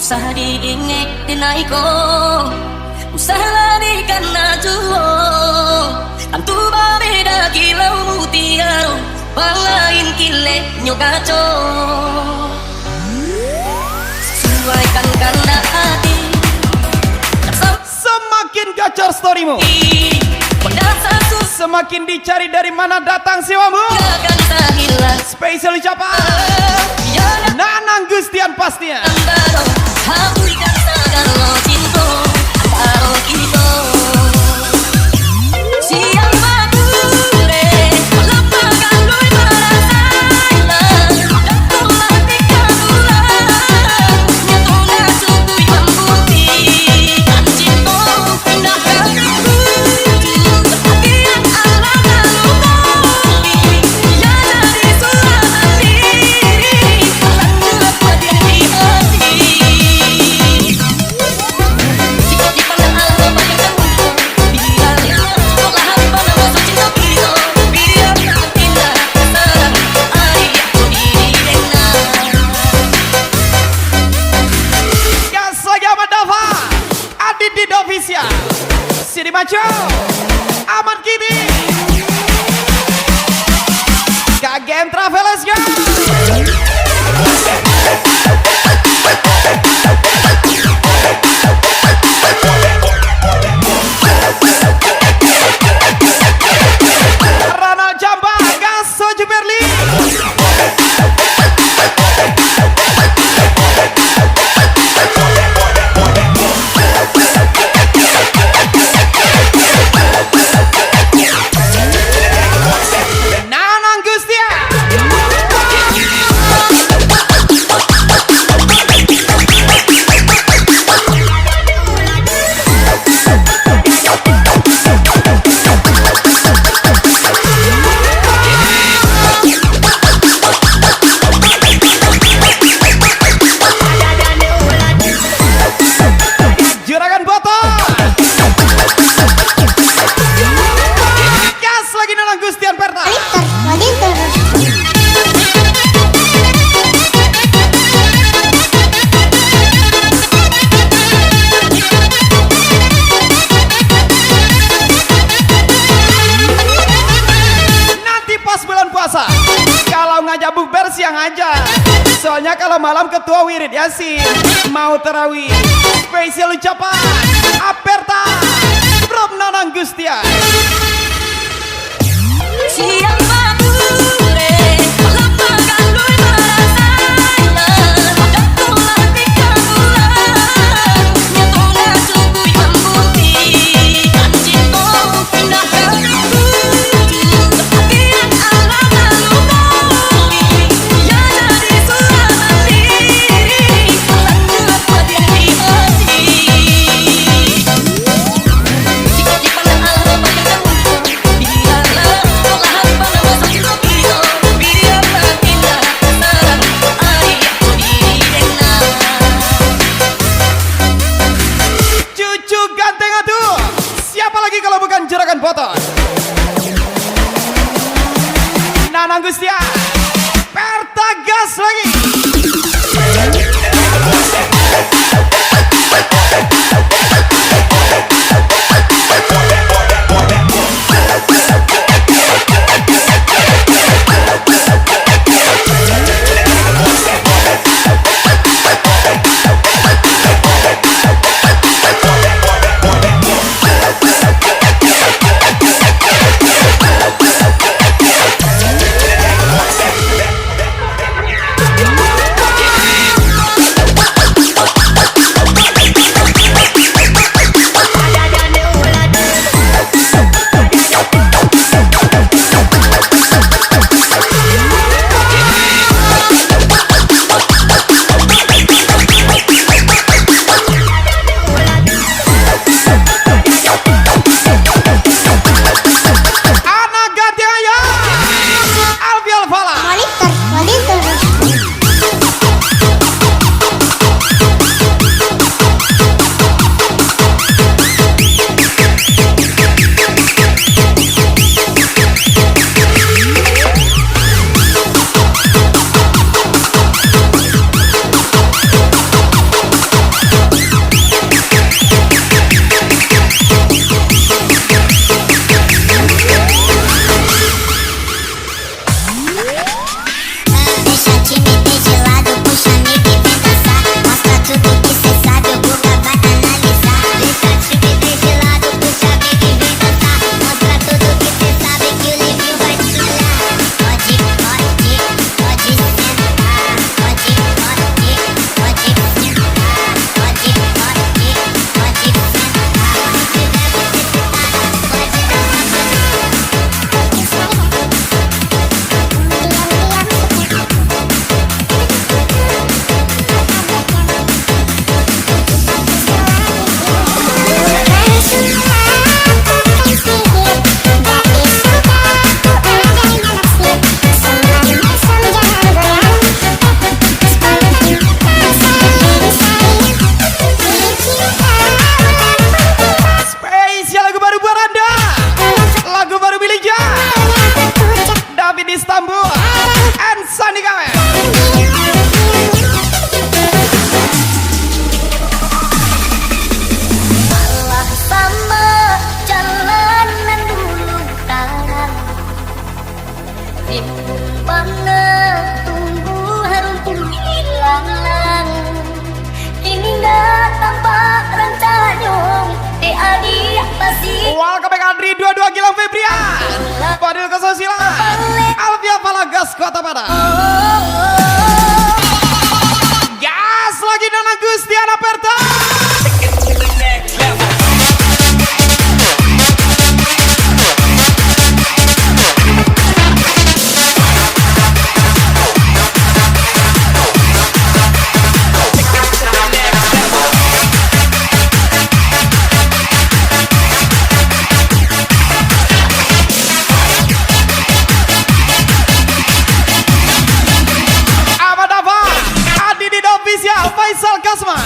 Usah diingat dinaiko, usah di karena juo. Tentu berbeda kilau mutiara, lain kile nyokaco. Sesuaikan karena hati. Semakin gacor storymu, semakin dicari dari mana datang siwamu. Spesial ucapan Nanang Gustian pastinya. Sini maju Aman Kini KGM Travelers ya. Ronald Jamba Gaso Juberli siang aja. Soalnya kalau malam ketua wirid Yasin mau terawih. Spesial ucapan Aperta from Nanang Gustian. Juragan Boton Nanang Gustian Pertagas lagi. Mana tumbuhan pun hilang, indah tanpa rancanyong te adik pasti. Welcome back Andri 22 Gilang Febrian, Fadil Kesusila, Alvia Palagas Kota Padang. Gas lagi Nana Gustiana Perta. Faisal Kasman.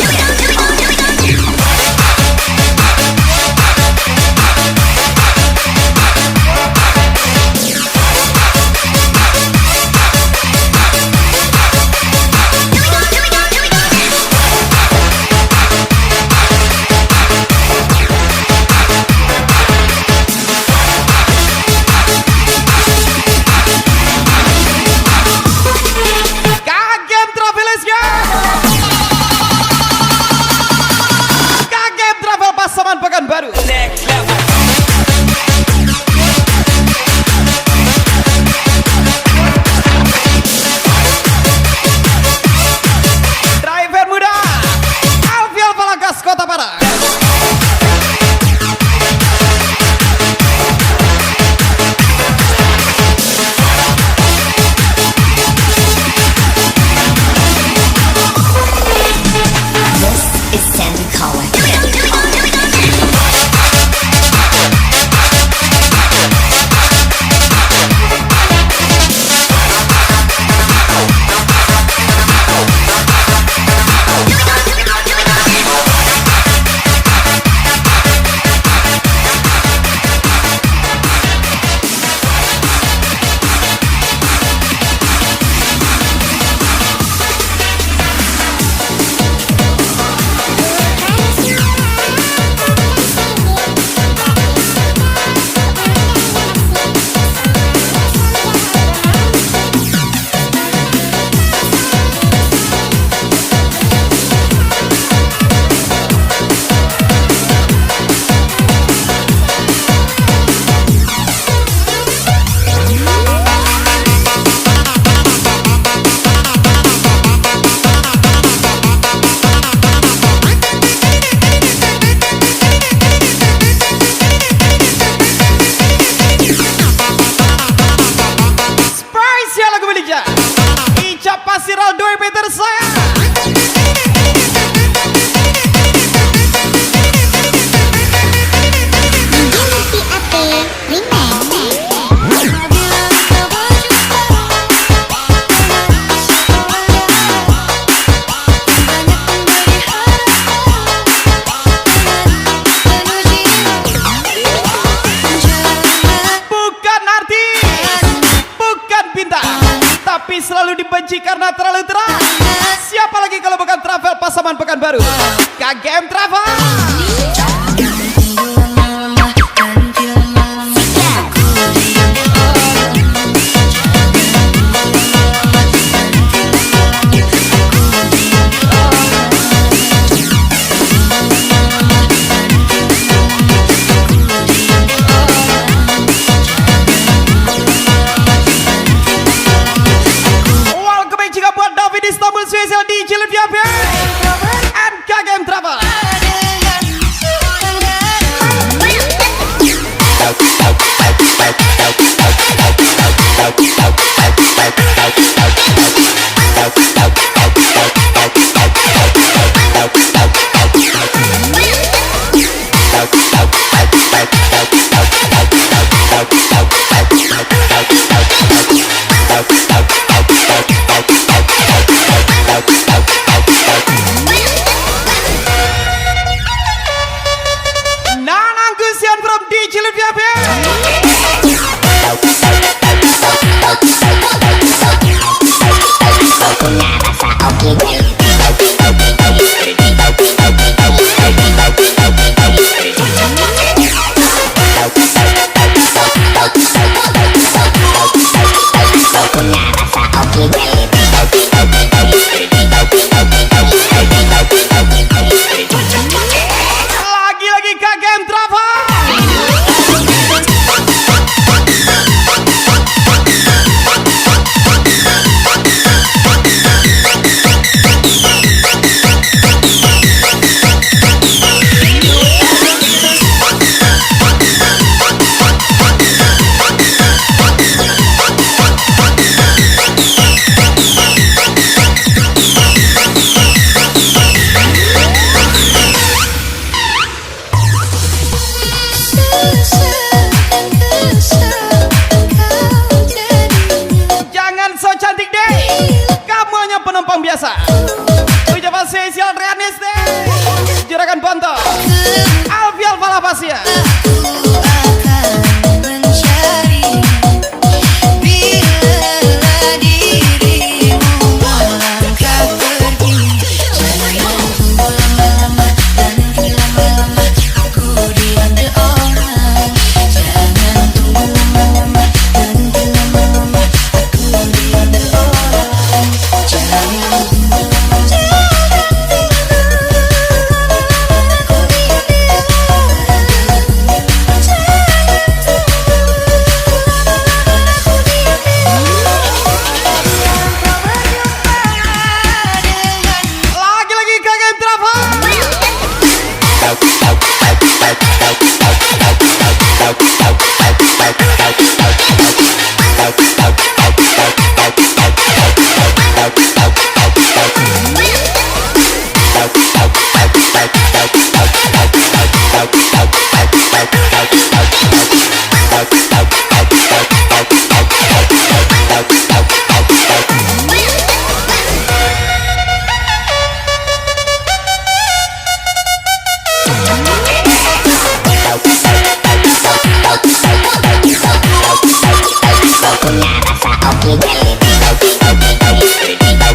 Baru next level. Driver muda Alfial Palagas Kota Padang. This is Sandy Collar. Icap Pasiral Doi Peter saya. Tapi selalu dibenci karena terlalu terang. Siapa lagi kalau bukan Travel Pasaman Pekanbaru? KGM Travel. Spesial di Cililiab and KGM Travel.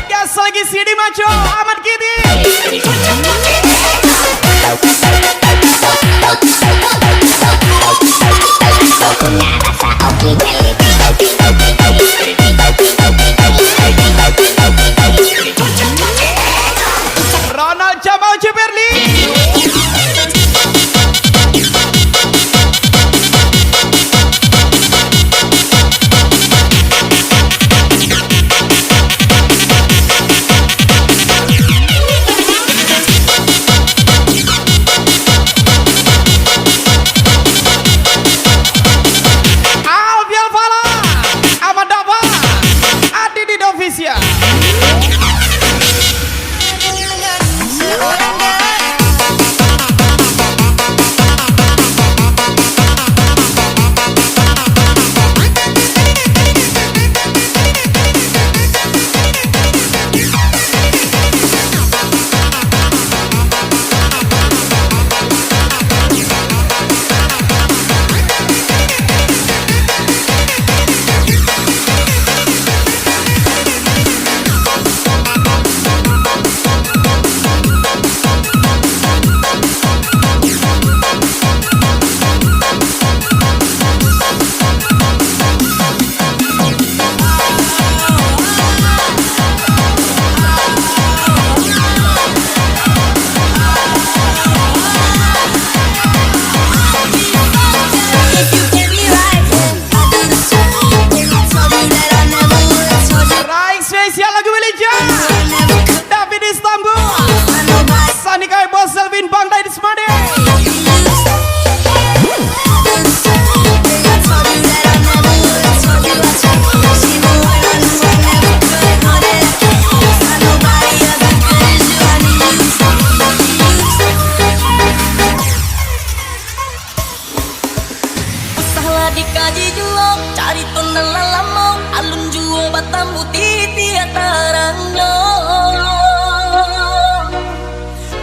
Gas lagi sini maco, aman kini. Ronald Jamal Ciperli. Alfian Fala, Ahmad Dava, Adi di Dovisia. Raing spesial lagu Wilija, David Istanbul, Sani Kai Bos Selvin Bang Dai Semade. Usahlah dikaji juo, cari tonang lalamo, alun juo batam putih tiatarang lo.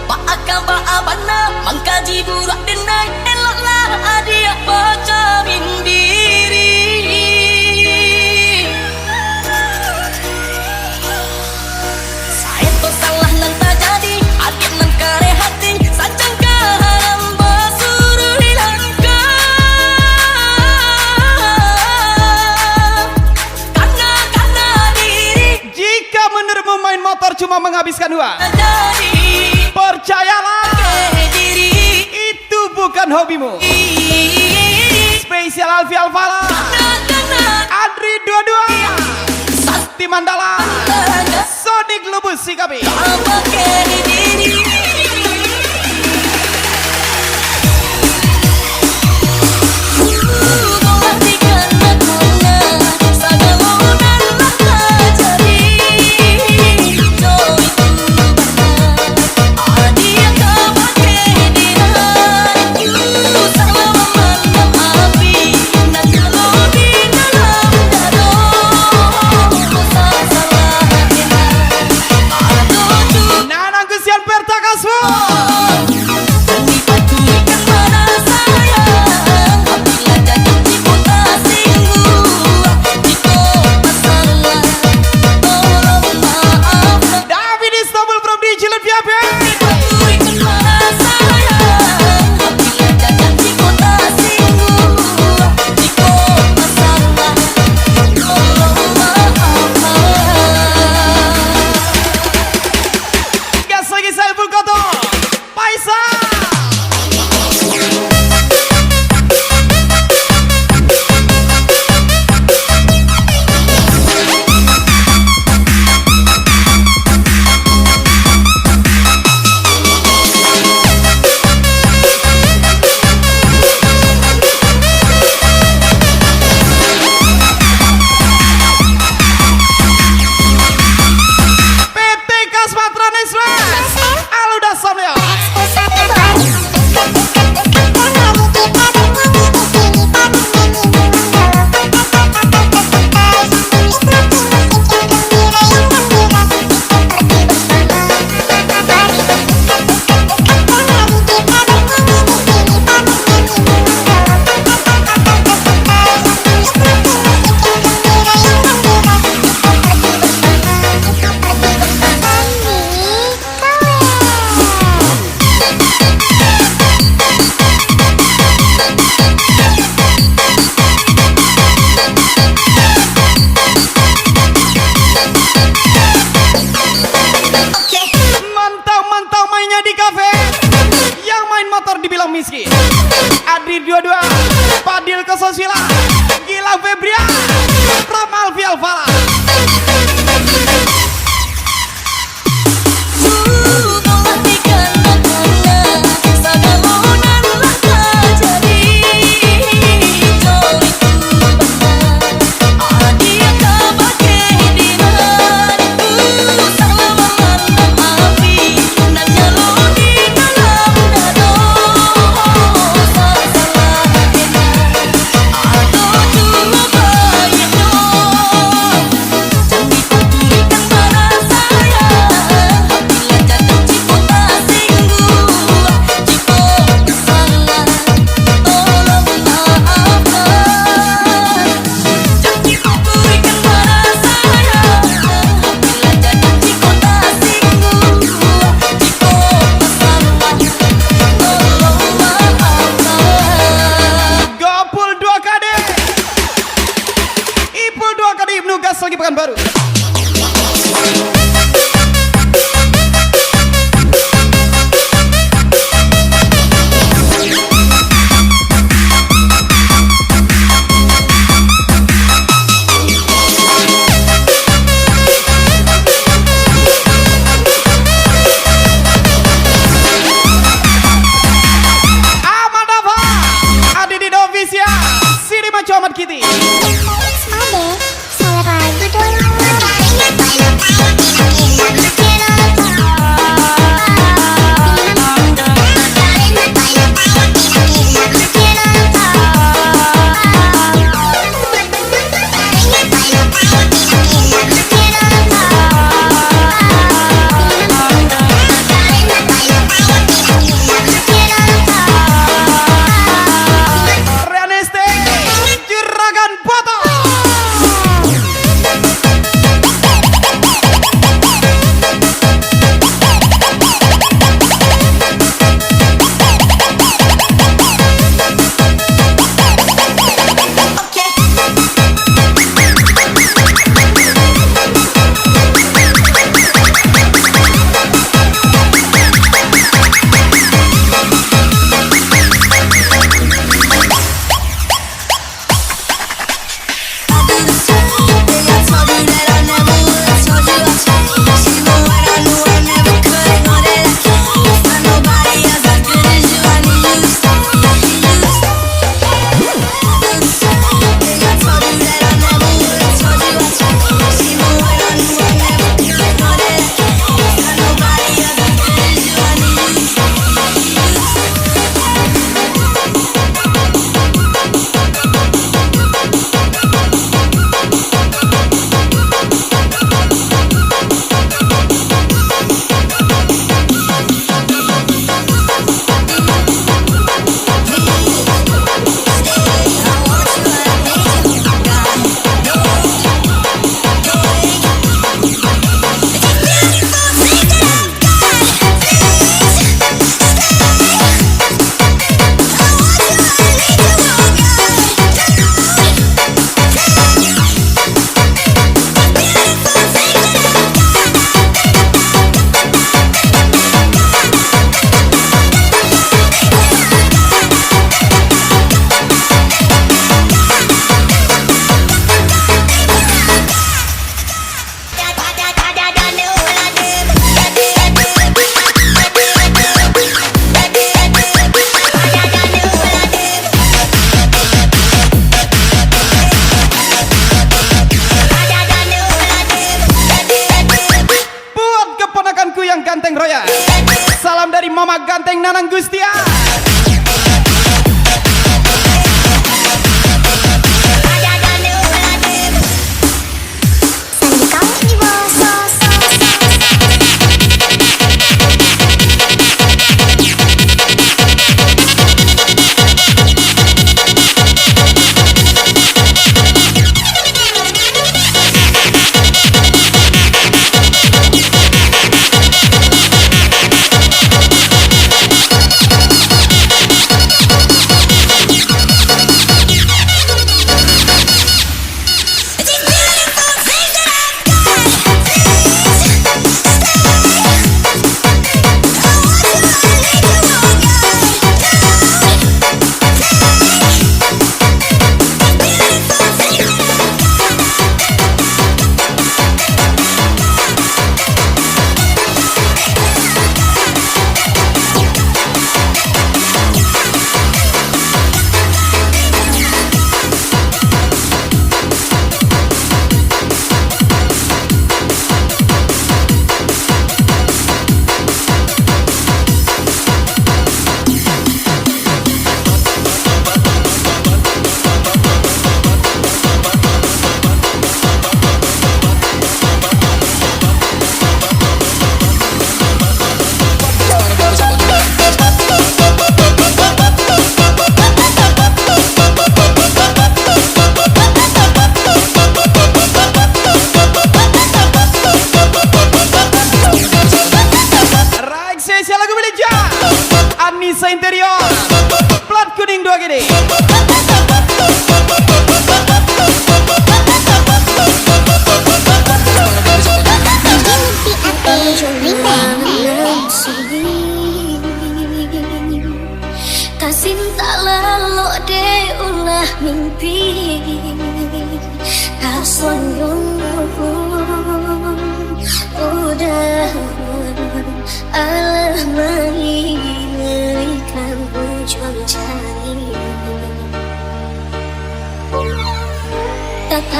Pak akam pak abana, mengkaji burak denai, eloklah adia pacamin diri. Saya to salah nang tak jadi, adik nang kare hati, sanjang kaharam basuruh hilangkan. Karena diri Jika menurutmu main motor cuma menghabiskan uang, jadi percayalah diri. itu bukan hobimu. Spesial Alfi Alfala, Adri 22, Sakti Mandala, Sonic Lubus Sikabi. Aduh bebas lagi Pekanbaru. Comat Kitty. Ade, saya lagi dulu. Ganteng Roya. Salam dari Mama Ganteng Nanang Gustia.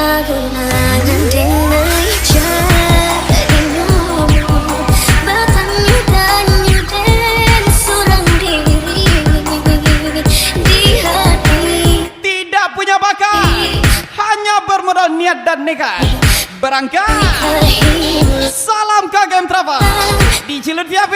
Berlagu-lagu dengan jadimu, bertanya-tanya dan seorang diri di hati. Tidak punya bakat, hanya bermodal niat dan nekat. Berangkat, salam KGM Travel di Cileud via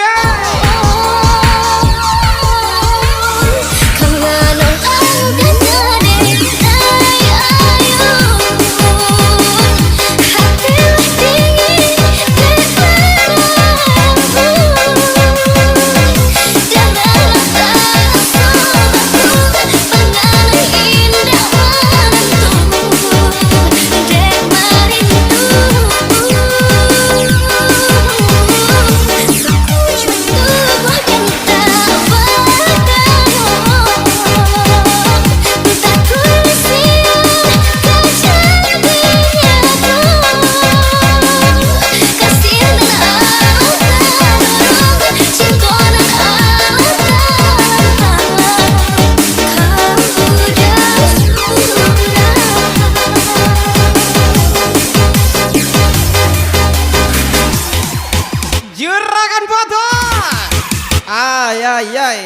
Juragan foto. Ay, ay, ay.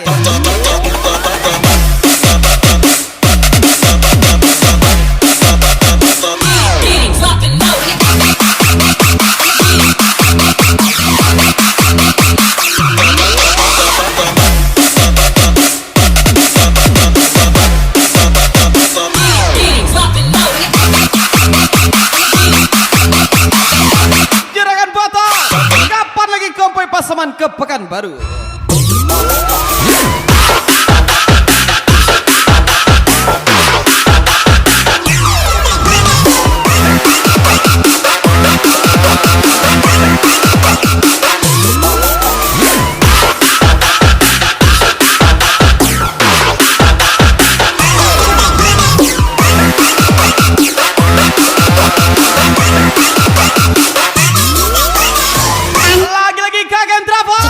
Juragan foto. Kapan lagi kompoi Pasaman ke Pekanbaru? Lagi-lagi KGM Travel.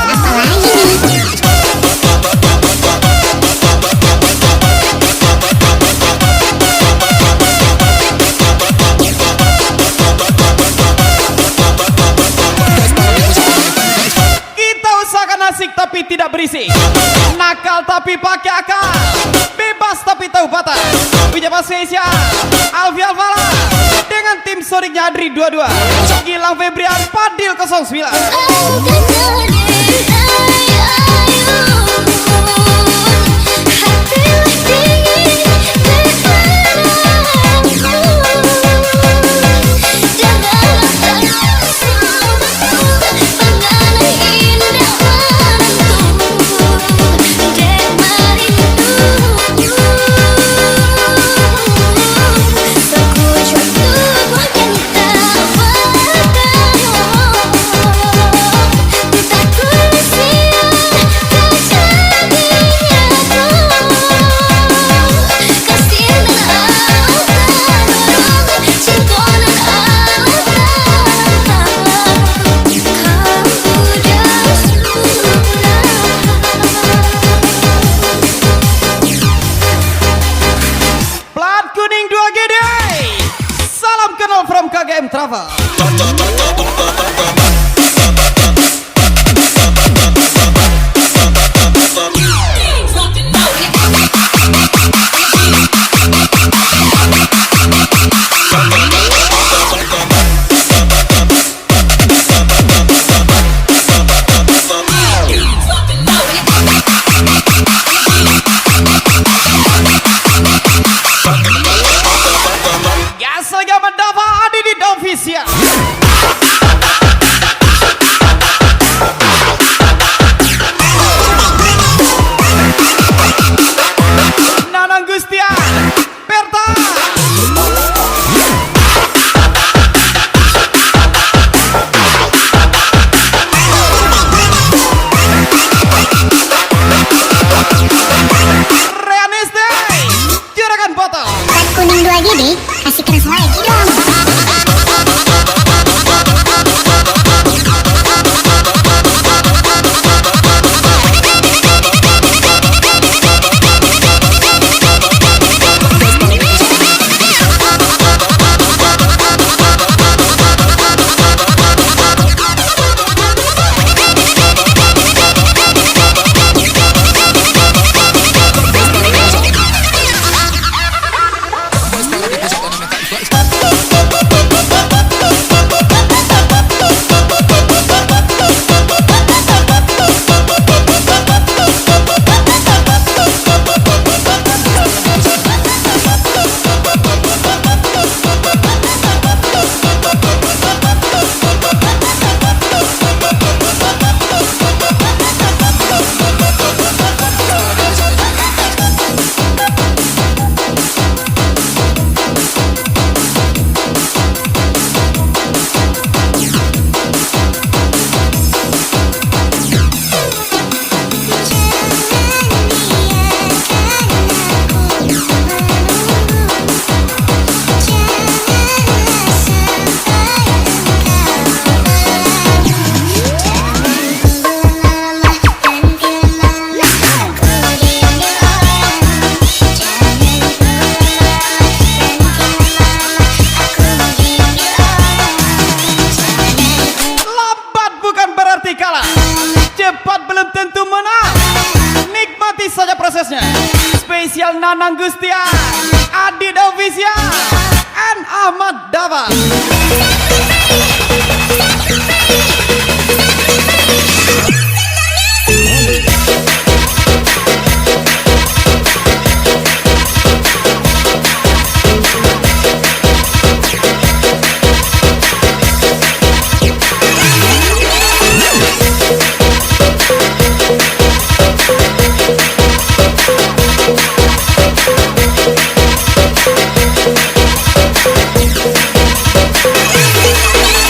Kita usahakan asik tapi tidak berisik, nakal tapi pakai akal, bebas tapi tahu batas. Ucapan spesial Alfi Alfala dengan tim Soriknya Adri 22, Gilang Febrian Padil 09. Plat kuning 2 GD. Salam kenal from KGM Travel. Gas lagi mendapat Adi di Dovisia. Spesial Nanang Gustia, Adit Official, and Ahmad Dava.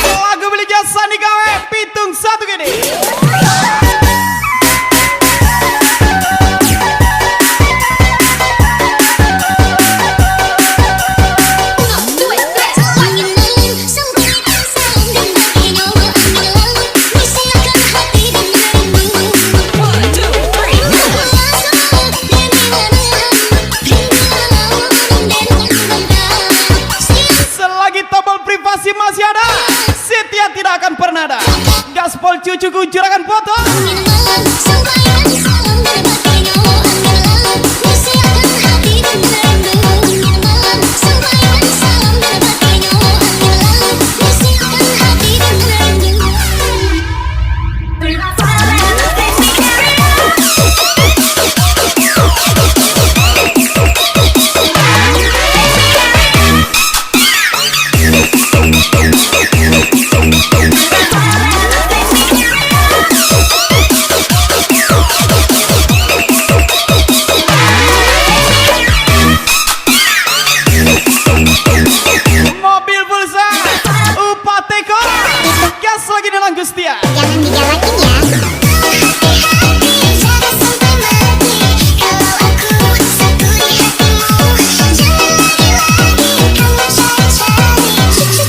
Lagu beli jasa nih gawe pitung satu gini. Selagi tombol privasi masih ada, setia tidak akan pernah ada. Gaspol cucu kuncur akan foto. Mobil pulsa, Upateko, gas lagi Nanang Gustia. Jangan digalakin ya. Hati-hati, jaga sampai mati. Kalau aku satu di hatimu, jangan lagi-lagi kamu cari-cari.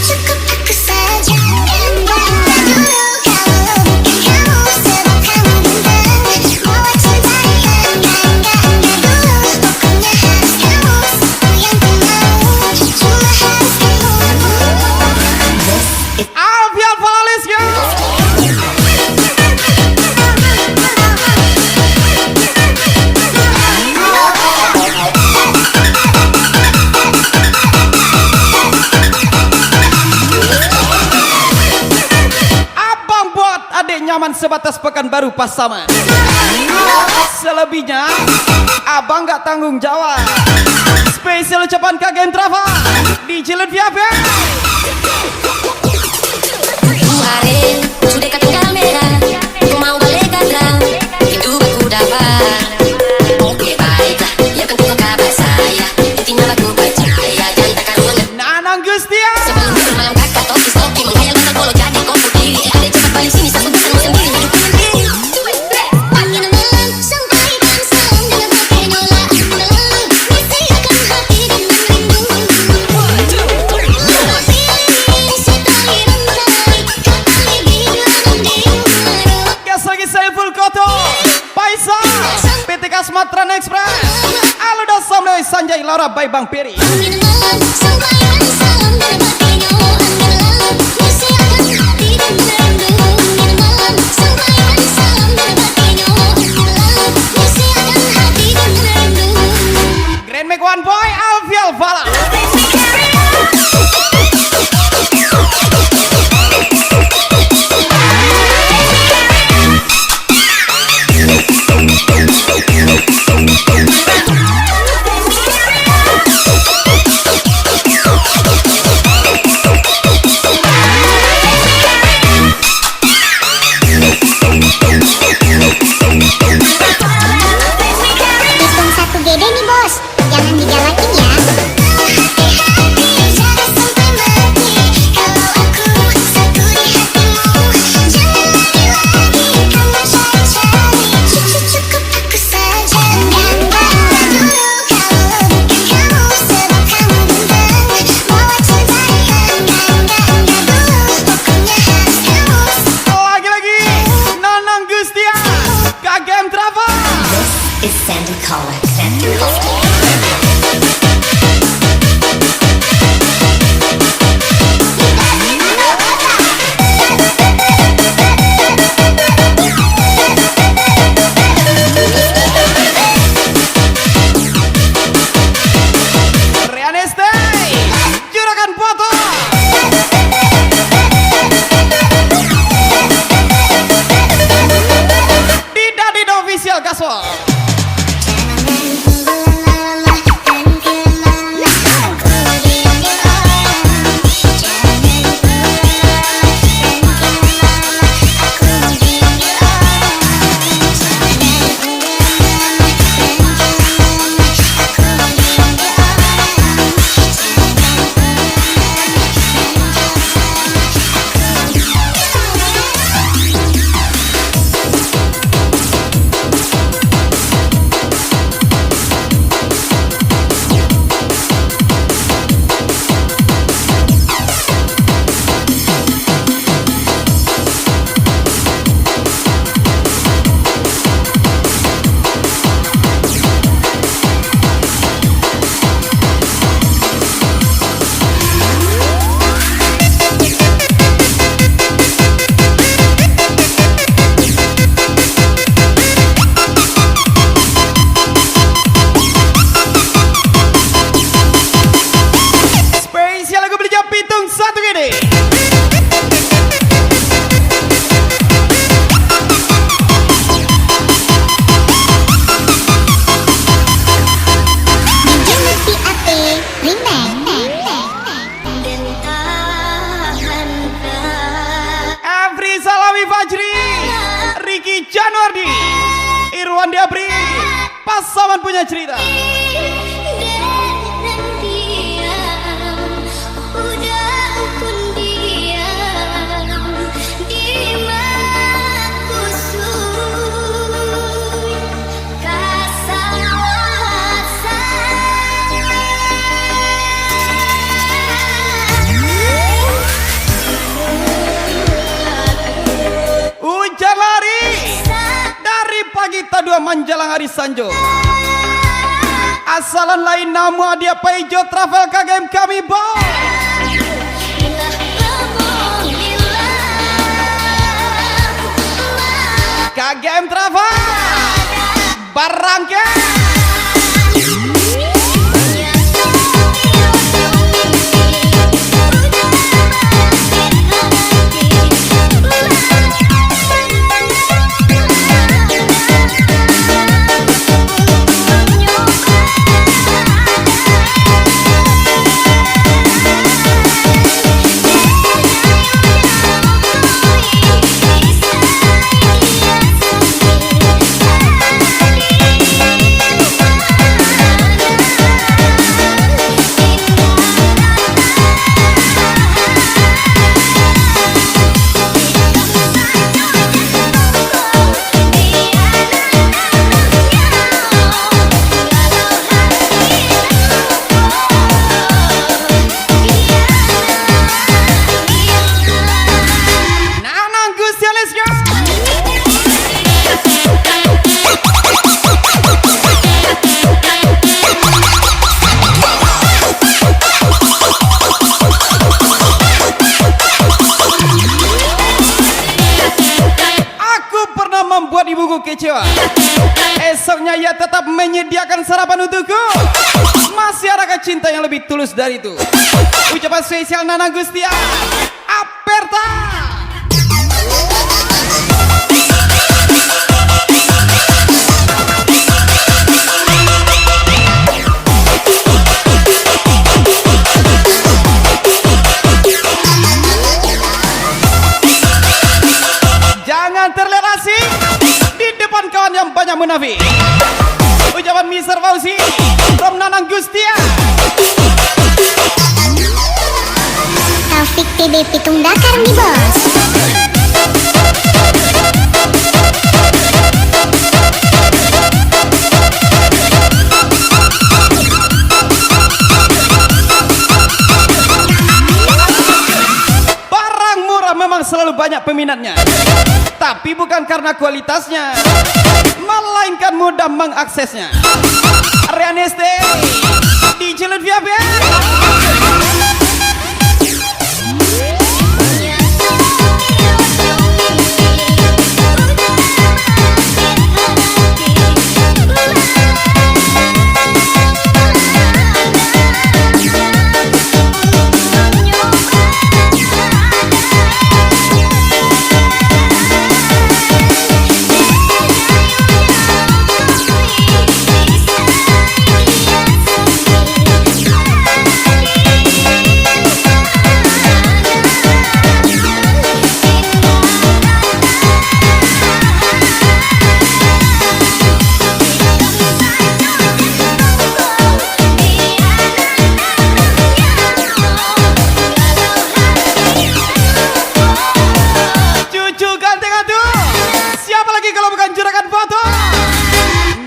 Cukup aku saja. Bangga dulu kalau bukan kamu, sebab kamu bintang. Bawa cinta yang enggak dulu. Pokoknya harus kamu, satu yang ku mau. Cuma harus kamu. Alfian Falalis ya. Abang buat adik nyaman sebatas Pekanbaru Pasaman. Selebihnya abang gak tanggung jawab. Spesial ucapan Kagen Trava di Cilet Viape. Kemarin sudah ketinggal merah, aku mau balik kandang, itu aku dapat. Oke baiklah, ya tentu kau kabar saya, intinya aku percaya dan takkan mengerti. Nanang Gustia. Sebelum tidur malam kakak toki menghayal masa polo jadi kau putih. Ada cepat balik sini, satu pesanmu sendiri hidup sendiri. Angin malam sampai dan salam dengan pakai nolak dalam misi akan hati dengan rindu. Pilih setali rantai kata bilang di Gas lagi Saiful Koto, Faisal, PT Kasmatran Express, Aluda Samnoy Sanjay Laura by Bang Peri. angin malam sampai dan salam dengan pakai nolak dalam misi akan hati dengan rindu. Angin malam sampai dan salam dengan pakai nolak dalam misi akan hati dengan rindu. Grand Make One Boy, Alfial Fala. Iwan Diabri, pasangan punya cerita. Hujan lari dari pagi tadua menjelang hari Sanjo. Asalan lain nama dia Paijo Travel KGM kami boy. KGM Travel Barangke. Membuat ibuku kecewa. Esoknya ia tetap menyediakan sarapan untukku. Masih adakah cinta yang lebih tulus dari itu? Ucapan spesial Nana Gustia Aperta. Jangan terlihat asing di depan kawan yang banyak munafik. Ucapan Mr. Fauzi from Nanang Gustia. Taufik TB Pitung Dakar nih bos. Barang murah memang selalu banyak peminatnya, tapi bukan karena kualitasnya, melainkan mudah mengaksesnya. Rianeste di Cilut Via Via.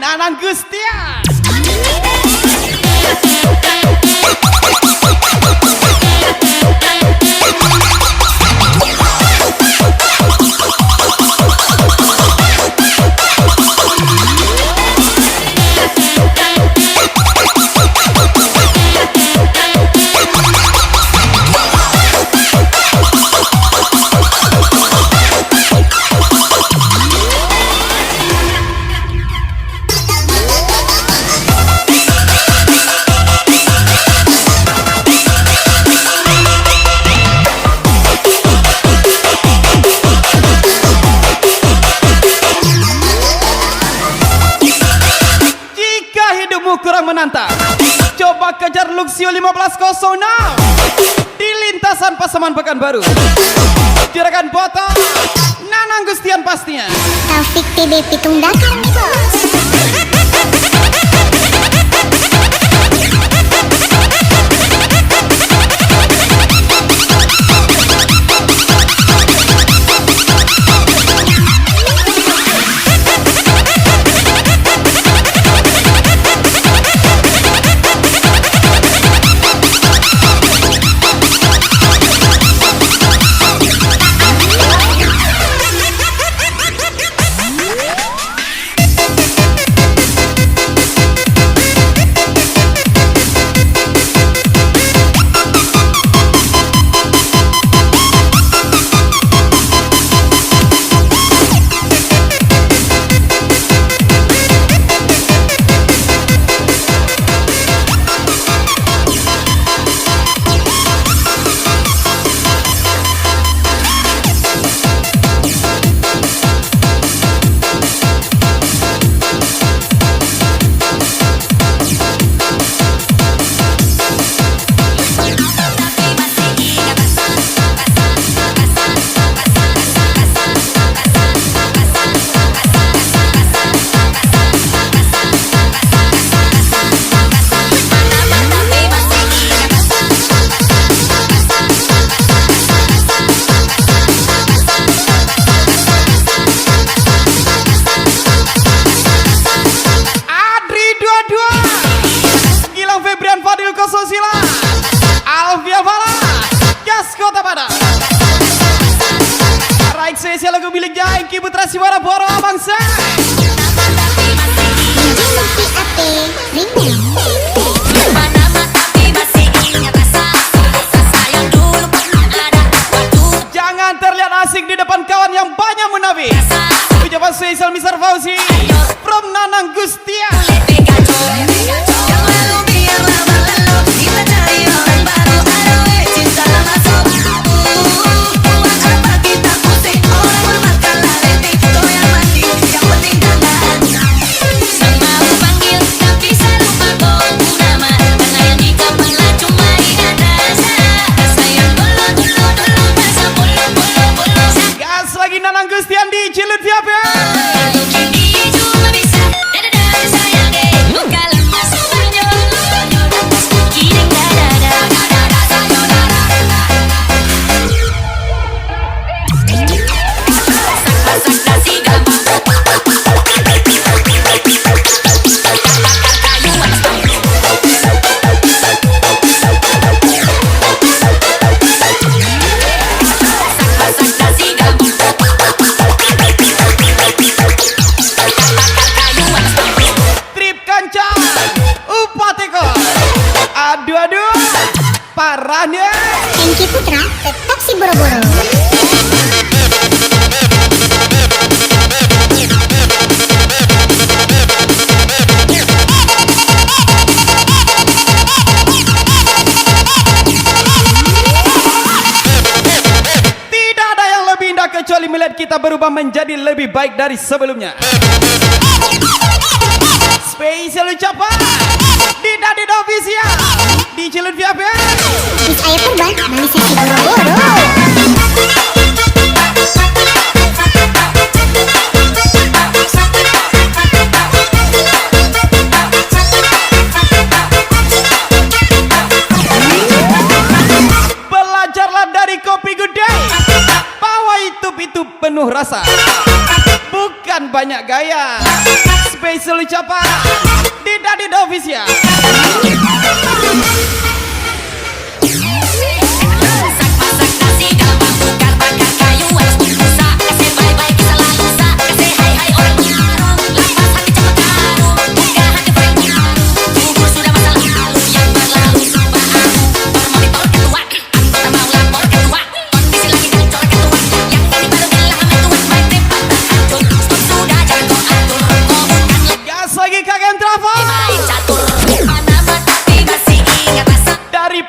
Nanang Gustia. Kurang menantang, coba kejar Luxio 1506 di lintasan Pasaman Pekanbaru. Juragan botol Nanang Gustian pastinya. Taufik TB Pitung Dakar nih bos. spesial lagu milik Jangki Putra Siwara Boro Bangsa. Jangan terlihat asik di depan kawan yang banyak munafik. Ucapan spesial Mr. Fauzi from Nanang Gustia. Gas lagi Nanang Gustian di Cilut Viape. Aduh, parahnya. Jangki Putra tetap si boro-boro. Tidak ada yang lebih indah kecuali melihat kita berubah menjadi lebih baik dari sebelumnya. Spesial ucapan Dida Dida Official di Cilut Viape. Bis ayah perban, Malaysia si boro-boro. Belajarlah dari Kopi Gede bahwa itu penuh rasa, bukan banyak gaya. Spesial ucapan Dida Dida Official.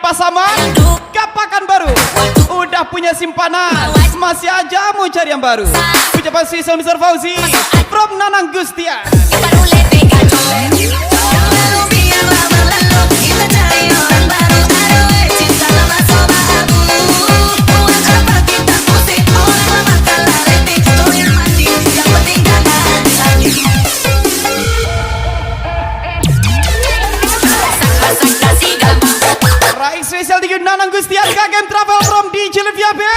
Pasaman Kapakan Baru udah punya simpanan, masih aja mau cari yang baru. Ucapan spesial Mr. Fauzi from Nanang Gustia. Spesial di Nanang Gustian Kagem Travel from di Cilut Viape.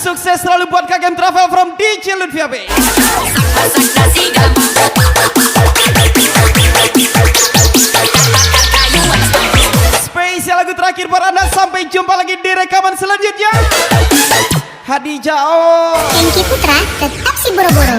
Sukses selalu buat Kagem Travel from di Cilut Viape. Spesial lagu terakhir buat Anda. Sampai jumpa lagi di rekaman selanjutnya. Hadijah. Jangki Putra tetap si boro-boro.